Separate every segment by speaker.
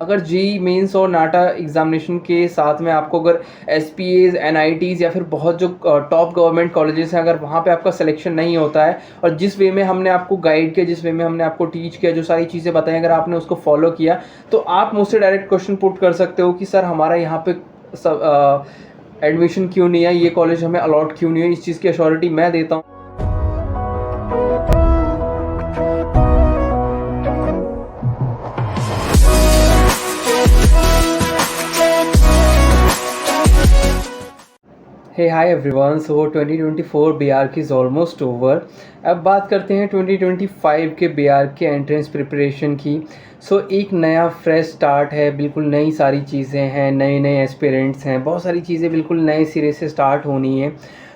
Speaker 1: अगर JEE mains और नाटा examination के साथ में आपको अगर एसपीएज एनआईटीज़ या फिर बहुत जो टॉप गवर्नमेंट कॉलेजेस हैं, अगर वहाँ पे आपका सिलेक्शन नहीं होता है और जिस वे में हमने आपको गाइड किया, जिस वे में हमने आपको टीच किया, जो सारी चीज़ें बताई, अगर आपने उसको फॉलो किया तो आप मुझसे डायरेक्ट क्वेश्चन पुट कर सकते हो कि सर हमारा यहाँ पे एडमिशन क्यों नहीं है, ये कॉलेज हमें अलॉट क्यों नहीं है। इस चीज़ की अश्योरिटी मैं देता हूँ। हे हाय एवरीवन, सो 2024 बीआर की इज़ ऑलमोस्ट ओवर। अब बात करते हैं 2025 के बीआर के एंट्रेंस प्रिपरेशन की। एक नया फ्रेश स्टार्ट है, बिल्कुल नई सारी चीज़ें हैं, नए नए एस्पिरेंट्स हैं, बहुत सारी चीज़ें बिल्कुल नए सिरे से स्टार्ट होनी है।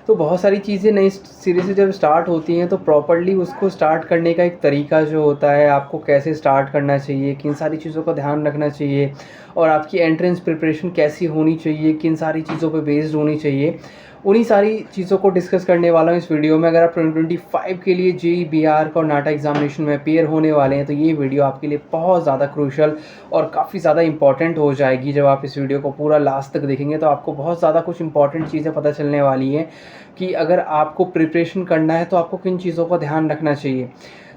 Speaker 1: तो बहुत सारी चीज़ें नई सिरे से जब स्टार्ट होती हैं तो प्रॉपर्ली उसको स्टार्ट करने का एक तरीका जो होता है, आपको कैसे स्टार्ट करना चाहिए, किन सारी चीज़ों का ध्यान रखना चाहिए और आपकी एंट्रेंस प्रिपरेशन कैसी होनी चाहिए, किन सारी चीज़ों पे बेस्ड होनी चाहिए, उन्हीं सारी चीज़ों को डिस्कस करने वाला हूँ इस वीडियो में। अगर आप 2025 के लिए जेईई बीआर का और नाटा एग्जामिनेशन में अपेयर होने वाले हैं तो ये वीडियो आपके लिए बहुत ज़्यादा क्रूशल और काफ़ी ज़्यादा इंपॉर्टेंट हो जाएगी। जब आप इस वीडियो को पूरा लास्ट तक देखेंगे तो आपको बहुत ज़्यादा कुछ इंपॉर्टेंट चीज़ें पता चलने वाली हैं कि अगर आपको प्रिपरेशन करना है तो आपको किन चीज़ों का ध्यान रखना चाहिए।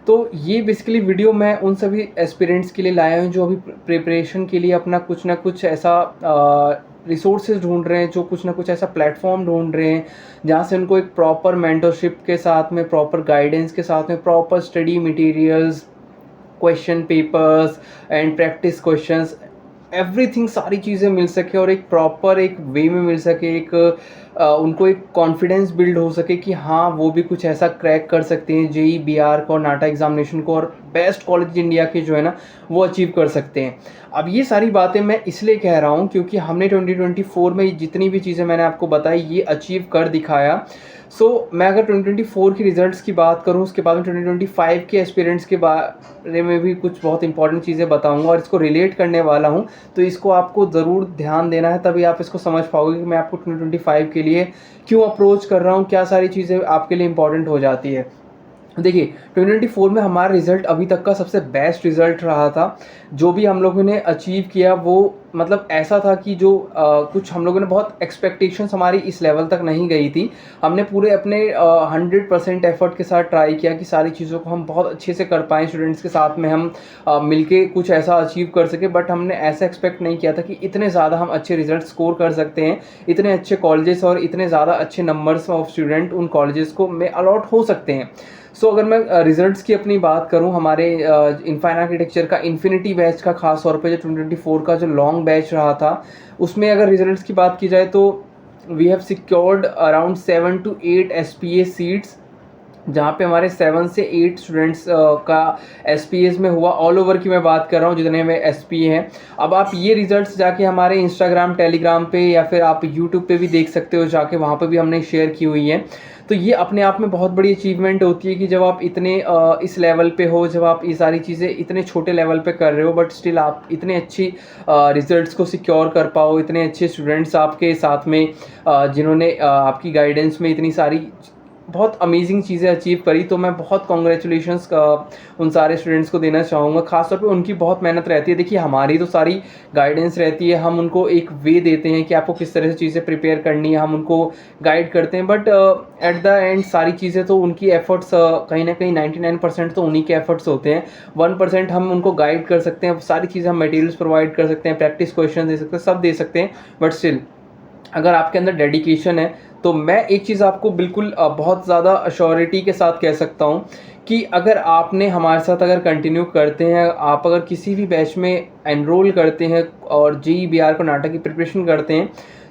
Speaker 1: तो ये बेसिकली वीडियो मैं उन सभी एस्पिरेंट्स के लिए लाया हूँ जो अभी प्रिपरेशन के लिए अपना कुछ ना कुछ ऐसा रिसोर्सेज ढूंढ रहे हैं, जो कुछ ना कुछ ऐसा प्लेटफॉर्म ढूंढ रहे हैं जहाँ से उनको एक प्रॉपर मेंटरशिप के साथ में, प्रॉपर गाइडेंस के साथ में, proper study materials, question papers and practice questions, everything, सारी चीज़ें मिल सके और एक प्रॉपर एक वे में मिल सके, एक उनको एक कॉन्फिडेंस बिल्ड हो सके कि हाँ वो भी कुछ ऐसा क्रैक कर सकते हैं जेईई बीआर को और नाटा एग्जामिनेशन को, और बेस्ट कॉलेज इंडिया के जो है ना वो अचीव कर सकते हैं। अब ये सारी बातें मैं इसलिए कह रहा हूँ क्योंकि हमने 2024 में जितनी भी चीज़ें मैंने आपको बताई ये अचीव कर दिखाया। मैं अगर 2024 की रिज़ल्ट्स की बात करूं, उसके बाद में 2025 के एस्पिरेंट्स के बारे में भी कुछ बहुत इंपॉर्टेंट चीज़ें बताऊंगा और इसको रिलेट करने वाला हूं। तो इसको आपको ज़रूर ध्यान देना है, तभी आप इसको समझ पाओगे कि मैं आपको 2025 के लिए क्यों अप्रोच कर रहा हूं, क्या सारी चीज़ें आपके लिए इंपॉर्टेंट हो जाती है। देखिए 2024 में हमारा रिज़ल्ट अभी तक का सबसे बेस्ट रिज़ल्ट रहा था। जो भी हम लोगों ने अचीव किया वो मतलब ऐसा था कि जो कुछ हम लोगों ने बहुत एक्सपेक्टेशंस हमारी इस लेवल तक नहीं गई थी। हमने पूरे अपने 100% एफर्ट के साथ ट्राई किया कि सारी चीज़ों को हम बहुत अच्छे से कर पाएँ, स्टूडेंट्स के साथ में हम मिलके कुछ ऐसा अचीव कर सके। बट हमने ऐसा एक्सपेक्ट नहीं किया था कि इतने ज़्यादा हम अच्छे रिजल्ट स्कोर कर सकते हैं, इतने अच्छे कॉलेजेस और इतने ज़्यादा अच्छे नंबर्स ऑफ स्टूडेंट उन कॉलेजेस को में अलॉट हो सकते हैं। अगर मैं रिजल्ट्स की अपनी बात करूं, हमारे इनफाइन आर्किटेक्चर का इन्फिनिटी बैच का खास तौर पे जो 2024 का जो लॉन्ग बैच रहा था उसमें अगर रिजल्ट्स की बात की जाए तो we have secured around 7 to 8 SPA seats, जहाँ पे हमारे 7 से 8 स्टूडेंट्स का एसपीएस में हुआ। ऑल ओवर की मैं बात कर रहा हूँ जितने में एसपीए हैं। अब आप ये रिजल्ट्स जाके हमारे इंस्टाग्राम, टेलीग्राम पे या फिर आप यूट्यूब पे भी देख सकते हो, जाके वहाँ पे भी हमने शेयर की हुई है। तो ये अपने आप में बहुत बड़ी अचीवमेंट होती है कि जब आप इतने इस लेवल पे हो, जब आप ये सारी चीज़ें इतने छोटे लेवल पे कर रहे हो बट स्टिल आप इतने अच्छी रिजल्ट्स को सिक्योर कर पाओ, इतने अच्छे स्टूडेंट्स आपके साथ में जिन्होंने आपकी गाइडेंस में इतनी सारी बहुत अमेजिंग चीज़ें अचीव करी। तो मैं बहुत कॉन्ग्रेचुलेशंस उन सारे स्टूडेंट्स को देना चाहूँगा। ख़ासतौर पे उनकी बहुत मेहनत रहती है। देखिए हमारी तो सारी गाइडेंस रहती है, हम उनको एक वे देते हैं कि आपको किस तरह से चीज़ें प्रिपेयर करनी है, हम उनको गाइड करते हैं। बट एट द एंड सारी चीज़ें तो उनकी एफर्ट्स कहीं ना कहीं 99% तो उन्हीं के एफर्ट्स होते हैं। 1% हम उनको गाइड कर सकते हैं, सारी चीज़ें हम मटेरियल्स प्रोवाइड कर सकते हैं, प्रैक्टिस क्वेश्चन दे सकते हैं, सब दे सकते हैं। बट स्टिल अगर आपके अंदर डेडिकेशन है तो मैं एक चीज़ आपको बिल्कुल बहुत ज़्यादा अश्योरिटी के साथ कह सकता हूँ कि अगर आपने हमारे साथ अगर कंटिन्यू करते हैं, आप अगर किसी भी बैच में एनरोल करते हैं और जेईई बीआर को नाटा की प्रिपरेशन करते हैं,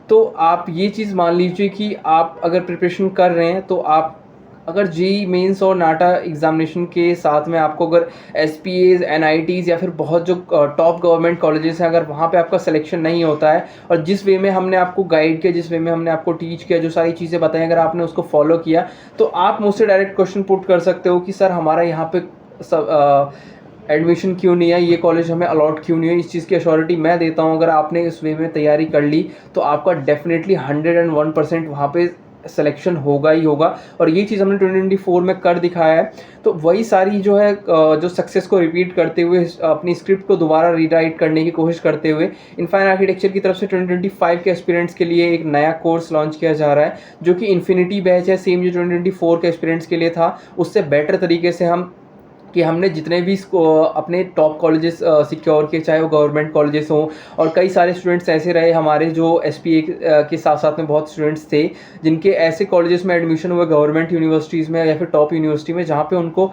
Speaker 1: तो आप ये चीज़ मान लीजिए कि आप अगर प्रिपरेशन कर रहे हैं तो आप अगर जेईई मेंस और नाटा एग्जामिनेशन के साथ में आपको अगर एसपीएज, एनआईटीज़ या फिर बहुत जो टॉप गवर्नमेंट कॉलेजेस हैं, अगर वहाँ पे आपका सिलेक्शन नहीं होता है और जिस वे में हमने आपको गाइड किया, जिस वे में हमने आपको टीच किया, जो सारी चीज़ें बताई, अगर आपने उसको फॉलो किया तो आप मुझसे डायरेक्ट क्वेश्चन पुट कर सकते हो कि सर हमारा यहाँ पे एडमिशन क्यों नहीं है, ये कॉलेज हमें अलॉट क्यों नहीं है। इस चीज़ की अश्योरिटी मैं देता हूँ। अगर आपने इस वे में तैयारी कर ली तो आपका डेफिनेटली 101% वहाँ पे सिलेक्शन होगा ही होगा, और ये चीज़ हमने 2024 में कर दिखाया है। तो वही सारी जो है जो सक्सेस को रिपीट करते हुए अपनी स्क्रिप्ट को दोबारा रीराइट करने की कोशिश करते हुए इनफाइन आर्किटेक्चर की तरफ से 2025 के एस्पिरेंट्स के लिए एक नया कोर्स लॉन्च किया जा रहा है, जो कि इन्फिनिटी बैच है, सेम जो 2024 के एस्पिरेंट्स के लिए था उससे बेटर तरीके से हमने जितने भी अपने टॉप कॉलेजेस सिक्योर किए, चाहे वो गवर्नमेंट कॉलेजेस हों, और कई सारे स्टूडेंट्स ऐसे रहे हमारे जो SPA के साथ साथ में बहुत स्टूडेंट्स थे जिनके ऐसे कॉलेजेस में एडमिशन हुए गवर्नमेंट यूनिवर्सिटीज़ में या फिर टॉप यूनिवर्सिटी में जहाँ पे उनको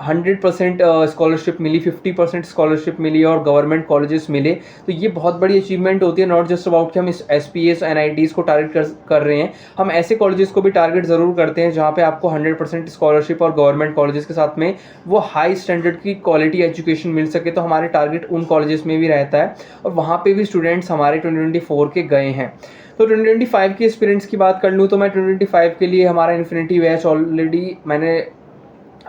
Speaker 1: 100% स्कॉलरशिप मिली, 50% स्कॉलरशिप मिली और गवर्नमेंट कॉलेजेस मिले। तो ये बहुत बड़ी अचीवमेंट होती है, नॉट जस्ट अबाउट कि हम इस SPAs NITs को टारगेट कर रहे हैं, हम ऐसे कॉलेजेस को भी टारगेट ज़रूर करते हैं जहाँ पे आपको 100% स्कॉलरशिप और गवर्नमेंट कॉलेजेस के साथ में वो हाई स्टैंडर्ड की क्वालिटी एजुकेशन मिल सके। तो हमारे टारगेट उन कॉलेजेस में भी रहता है और वहाँ पे भी स्टूडेंट्स हमारे 2024 के गए हैं। तो 2025 के एक्सपीरियंस की बात कर लूँ तो मैं 2025 के लिए हमारा इन्फिनिटी बैच ऑलरेडी मैंने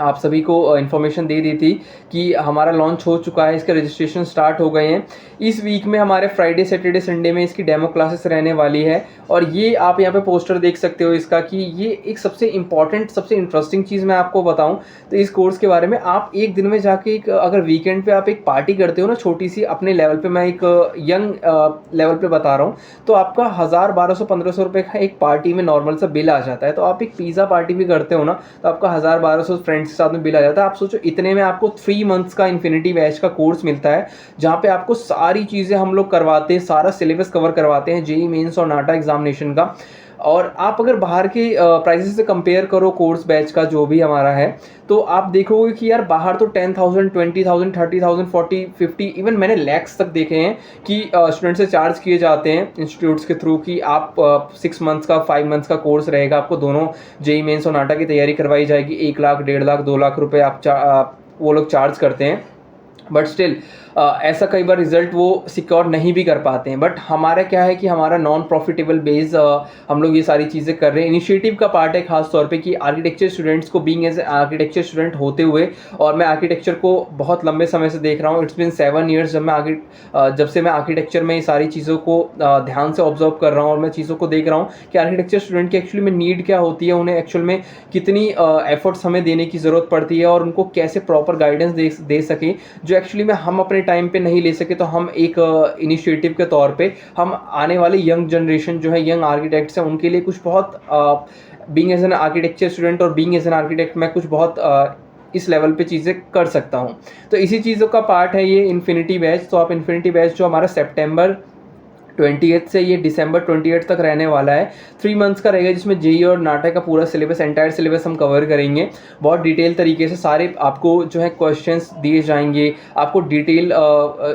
Speaker 1: आप सभी को इन्फॉर्मेशन दे दी थी कि हमारा लॉन्च हो चुका है, इसके रजिस्ट्रेशन स्टार्ट हो गए हैं। इस वीक में हमारे फ्राइडे सैटरडे संडे में इसकी डेमो क्लासेस रहने वाली है, और ये आप यहाँ पे पोस्टर देख सकते हो इसका कि ये एक सबसे इम्पॉर्टेंट सबसे इंटरेस्टिंग चीज़ मैं आपको बताऊँ तो इस कोर्स के बारे में, आप एक दिन में जाके एक अगर वीकेंड पे आप एक पार्टी करते हो ना छोटी सी अपने लेवल पे, मैं एक यंग लेवल पे बता रहा हूँ, तो आपका 1000 1200 1500 रुपये का एक पार्टी में नॉर्मल सा बिल आ जाता है। तो आप एक पिज़्ज़ा पार्टी भी करते हो ना तो आपका 1000 1200 फ्रेंड्स के साथ में बिल आ जाता है। आप सोचो इतने में आपको 3 मंथ्स का इन्फिनिटी बैच का कोर्स मिलता है जहाँ पे आपको सारी चीज़ें हम लोग करवाते हैं, सारा सिलेबस कवर करवाते हैं, JEE मेंस और नाटा एग्जामिनेशन का। और आप अगर बाहर के प्राइसेस से कंपेयर करो कोर्स बैच का जो भी हमारा है, तो आप देखोगे कि यार बाहर तो 10,000 20,000 30,000 40 50 इवन मैंने लैक्स तक देखे हैं कि स्टूडेंट से चार्ज किए जाते हैं इंस्टीट्यूट्स के थ्रू कि आप 6 मंथ्स का 5 मंथ्स का कोर्स रहेगा, आपको दोनों JEE मेंस और नाटा की तैयारी करवाई जाएगी, 1 लाख 1.5 लाख 2 लाख रुपए आप वो लोग चार्ज करते हैं। बट स्टिल ऐसा कई बार रिजल्ट वो सिक्योर नहीं भी कर पाते हैं। बट हमारा क्या है कि हमारा नॉन प्रॉफिटेबल बेस हम लोग ये सारी चीज़ें कर रहे हैं। इनिशिएटिव का पार्ट है खास तौर पे कि आर्किटेक्चर स्टूडेंट्स को बीइंग एज आर्किटेक्चर स्टूडेंट होते हुए, और मैं आर्किटेक्चर को बहुत लंबे समय से देख रहा हूँ, इट्स बिन 7 ईयर्स जब से मैं आर्किटेक्चर में ये सारी चीज़ों को ध्यान से ऑब्जर्व कर रहा हूँ और मैं चीज़ों को देख रहा हूँ कि आर्किटेक्चर स्टूडेंट की एक्चुअली में नीड क्या होती है, उन्हें एक्चुअल में कितनी एफर्ट्स हमें देने की ज़रूरत पड़ती है और उनको कैसे प्रॉपर गाइडेंस दे सकें जो एक्चुअली में हम अपने टाइम पे नहीं ले सके। तो हम एक इनिशिएटिव के तौर पे हम आने वाले यंग जनरेशन जो है, यंग आर्किटेक्ट्स हैं, उनके लिए कुछ बहुत being as an architecture student और बीइंग एज एन आर्किटेक्ट मैं कुछ बहुत इस लेवल पे चीज़ें कर सकता हूँ। तो इसी चीज़ों का पार्ट है ये इन्फिनिटी बैच। तो आप इन्फिनिटी बैच जो हमारा सितंबर 28 से ये दिसंबर 28 तक रहने वाला है, 3 मंथ्स का रहेगा, जिसमें JEE और नाटा का पूरा सिलेबस, एंटायर सिलेबस हम कवर करेंगे। बहुत डिटेल तरीके से सारे आपको जो है क्वेश्चंस दिए जाएंगे, आपको डिटेल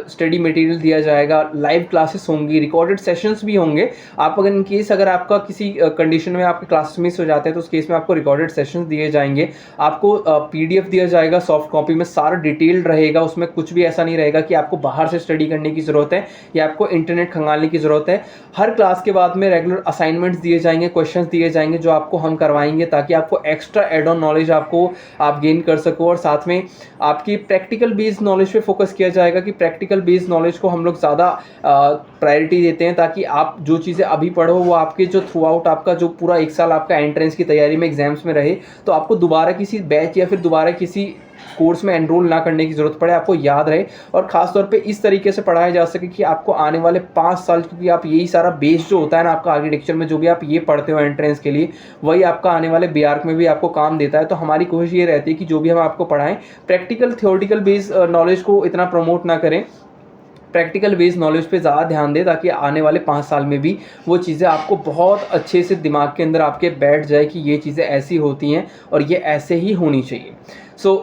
Speaker 1: स्टडी मटेरियल दिया जाएगा, लाइव क्लासेस होंगी, रिकॉर्डेड सेशंस भी होंगे। आप अगर इन केस अगर आपका किसी कंडीशन में आपके क्लासेस मिस हो जाते हैं तो उस केस में आपको रिकॉर्डेड सेशंस दिए जाएंगे, आपको PDF दिया जाएगा सॉफ्ट कॉपी में, सारा डिटेल्ड रहेगा, उसमें कुछ भी ऐसा नहीं रहेगा कि आपको बाहर से स्टडी करने की ज़रूरत है या आपको इंटरनेट खंगालने की ज़रूरत है। हर क्लास के बाद में रेगुलर असाइनमेंट्स दिए जाएंगे, क्वेश्चंस दिए जाएंगे जो आपको हम करवाएंगे ताकि आपको एक्स्ट्रा एड ऑन नॉलेज आप गेन कर सको। और साथ में आपकी प्रैक्टिकल बेस्ड नॉलेज पे फोकस किया जाएगा कि प्रैक्टिकल बेस्ड नॉलेज को हम लोग ज़्यादा प्रायोरिटी देते हैं ताकि आप जो चीज़ें अभी पढ़ो वो आपके जो थ्रू आउट आपका जो पूरा 1 साल आपका एंट्रेंस की तैयारी में एग्जाम्स में रहे, तो आपको दोबारा किसी बैच या फिर दोबारा किसी कोर्स में एनरोल ना करने की ज़रूरत पड़े, आपको याद रहे और ख़ास तौर पे इस तरीके से पढ़ाया जा सके कि आपको आने वाले 5 साल, क्योंकि आप यही सारा बेस जो होता है ना आपका आर्किटेक्चर में, जो भी आप ये पढ़ते हो एंट्रेंस के लिए, वही आपका आने वाले BARC में भी आपको काम देता है। तो हमारी कोशिश ये रहती है कि जो भी हम आपको पढ़ाएं, प्रैक्टिकल थियोरेटिकल बेस नॉलेज को इतना प्रमोट ना करें, प्रैक्टिकल बेस्ड नॉलेज पे ज़्यादा ध्यान दें ताकि आने वाले 5 साल में भी वो चीज़ें आपको बहुत अच्छे से दिमाग के अंदर आपके बैठ जाए कि ये चीज़ें ऐसी होती हैं और ये ऐसे ही होनी चाहिए।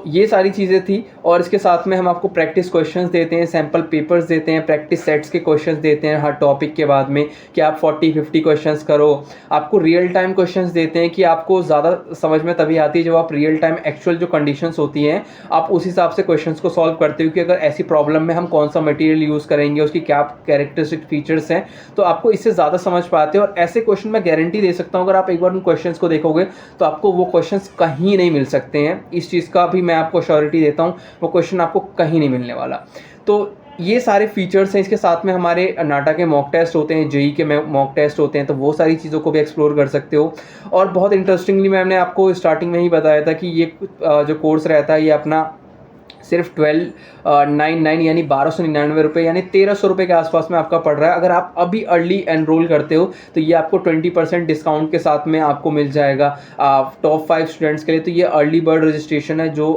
Speaker 1: ये सारी चीज़ें थी और इसके साथ में हम आपको प्रैक्टिस क्वेश्चंस देते हैं, सैम्पल पेपर्स देते हैं, प्रैक्टिस सेट्स के क्वेश्चंस देते हैं हर टॉपिक के बाद में कि आप 40-50 क्वेश्चंस करो। आपको रियल टाइम क्वेश्चंस देते हैं कि आपको ज़्यादा समझ में तभी आती है जब आप रियल टाइम एक्चुअल जो कंडीशंस होती हैं आप उस हिसाब से क्वेश्चंस को सॉल्व करते हो कि अगर ऐसी प्रॉब्लम में हम कौन सा मटेरियल यूज़ करेंगे, उसकी क्या कैरेक्टरिस्टिक फीचर्स हैं, तो आपको इससे ज़्यादा समझ पाते हो। और ऐसे क्वेश्चन मैं गारंटी दे सकता हूँ अगर आप एक बार उन क्वेश्चंस को देखोगे तो आपको वो क्वेश्चंस कहीं नहीं मिल सकते हैं। इस चीज़ का भी मैं आपको श्योरिटी देता हूँ, वो क्वेश्चन आपको कहीं नहीं मिलने वाला। तो ये सारे फीचर्स हैं। इसके साथ में हमारे नाटा के मॉक टेस्ट होते हैं, जेई के मॉक टेस्ट होते हैं, तो वो सारी चीज़ों को भी एक्सप्लोर कर सकते हो। और बहुत इंटरेस्टिंगली मैंने आपको स्टार्टिंग में ही बताया था कि ये जो कोर्स रहता है ये अपना सिर्फ 1299 यानी 1299 यानी 1300 रुपये के आसपास में आपका पड़ रहा है। अगर आप अभी अर्ली एनरोल करते हो तो ये आपको 20% डिस्काउंट के साथ में आपको मिल जाएगा टॉप 5 स्टूडेंट्स के लिए। तो ये अर्ली बर्ड रजिस्ट्रेशन है, जो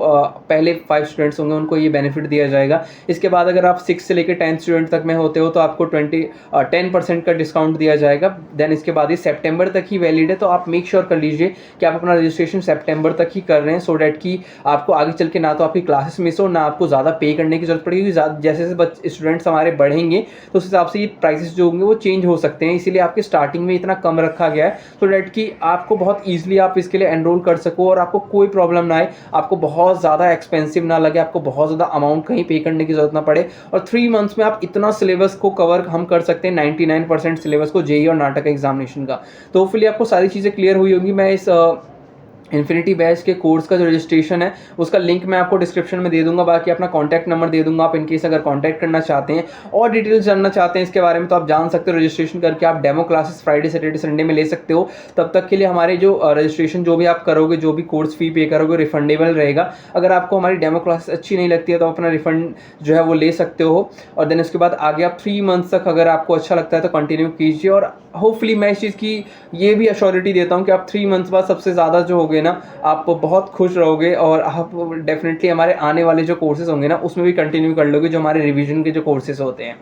Speaker 1: पहले 5 स्टूडेंट्स होंगे उनको ये बेनिफिट दिया जाएगा। इसके बाद अगर आप 6 से लेकर 10 स्टूडेंट तक में होते हो तो आपको 10% का डिस्काउंट दिया जाएगा। देन इसके बाद ये सितंबर तक ही वैलिड है, तो आप मेक श्योर कर लीजिए कि आप अपना रजिस्ट्रेशन सितंबर तक ही कर रहे हैं, सो डैट कि आपको आगे चल के ना तो आपकी क्लासेस मिस हो, ना आपको ज़्यादा पे करने की जरूरत पड़ेगी। जैसे जैसे स्टूडेंट्स हमारे बढ़ेंगे तो उस हिसाब से ये प्राइसेस जो होंगे वो चेंज हो सकते हैं, इसीलिए आपके स्टार्टिंग में इतना कम रखा गया है, सो डैट कि आपको बहुत ईजिली आप इसके लिए एनरोल कर सको और आपको कोई प्रॉब्लम ना आए, आपको बहुत ज़्यादा एक्सपेंसिव ना लगे, आपको बहुत ज़्यादा अमाउंट कहीं पे करने की जरूरत ना पड़े। और 3 मंथ्स में आप इतना सिलेबस को कवर हम कर सकते हैं, 99% सिलेबस को, जेईई और नाटक एग्जामिनेशन का। तो होपफुली आपको सारी चीज़ें क्लियर हुई होंगी। मैं इस इन्फिनिटी बैच के कोर्स का जो रजिस्ट्रेशन है उसका लिंक मैं आपको डिस्क्रिप्शन में दे दूंगा, बाकी अपना कॉन्टैक्ट नंबर दे दूंगा। आप इनकेस अगर कॉन्टैक्ट करना चाहते हैं और डिटेल्स जानना चाहते हैं इसके बारे में तो आप जान सकते हो। रजिस्ट्रेशन करके आप demo classes Friday Saturday Sunday में ले सकते हो। तब तक के लिए हमारे जो रजिस्ट्रेशन जो भी आप करोगे, जो भी कोर्स फी पे करोगे, रिफंडेबल रहेगा। अगर आपको हमारी डेमो क्लासेस अच्छी नहीं लगती है तो अपना रिफंड जो है वो ले सकते हो। और देन उसके बाद आगे आप 3 मंथ्स तक अगर आपको अच्छा लगता है तो कंटिन्यू कीजिए। और होपफुली मैं इस चीज़ की ये भी अश्योरिटी देता हूँ कि आप 3 मंथ्स बाद सबसे ज़्यादा जो होगे ना, आप बहुत खुश रहोगे और आप डेफिनेटली हमारे आने वाले जो कोर्सेज होंगे ना उसमें भी कंटिन्यू कर लोगे, जो हमारे रिवीजन के जो कोर्सेज होते हैं।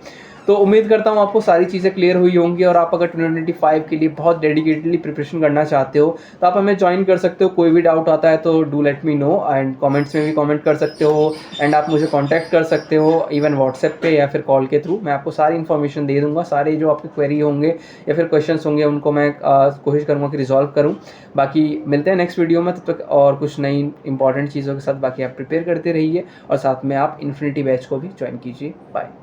Speaker 1: तो उम्मीद करता हूँ आपको सारी चीज़ें क्लियर हुई होंगी। और आप अगर 2025 के लिए बहुत डेडिकेटली प्रिपरेशन करना चाहते हो तो आप हमें ज्वाइन कर सकते हो। कोई भी डाउट आता है तो do let me know, and comments में भी कमेंट कर सकते हो, एंड आप मुझे कांटेक्ट कर सकते हो इवन व्हाट्सएप पे या फिर कॉल के थ्रू। मैं आपको सारी इन्फॉर्मेशन दे दूंगा। सारे जो आपके क्वेरी होंगे या फिर क्वेश्चन होंगे उनको मैं कोशिश करूँगा कि रिजॉल्व करूँ। बाकी मिलते हैं नेक्स्ट वीडियो में, तब तक और कुछ नई इंपॉर्टेंट चीज़ों के साथ। बाकी आप प्रिपेयर करते रहिए और साथ में आप इन्फिनिटी बैच को भी ज्वाइन कीजिए। बाय।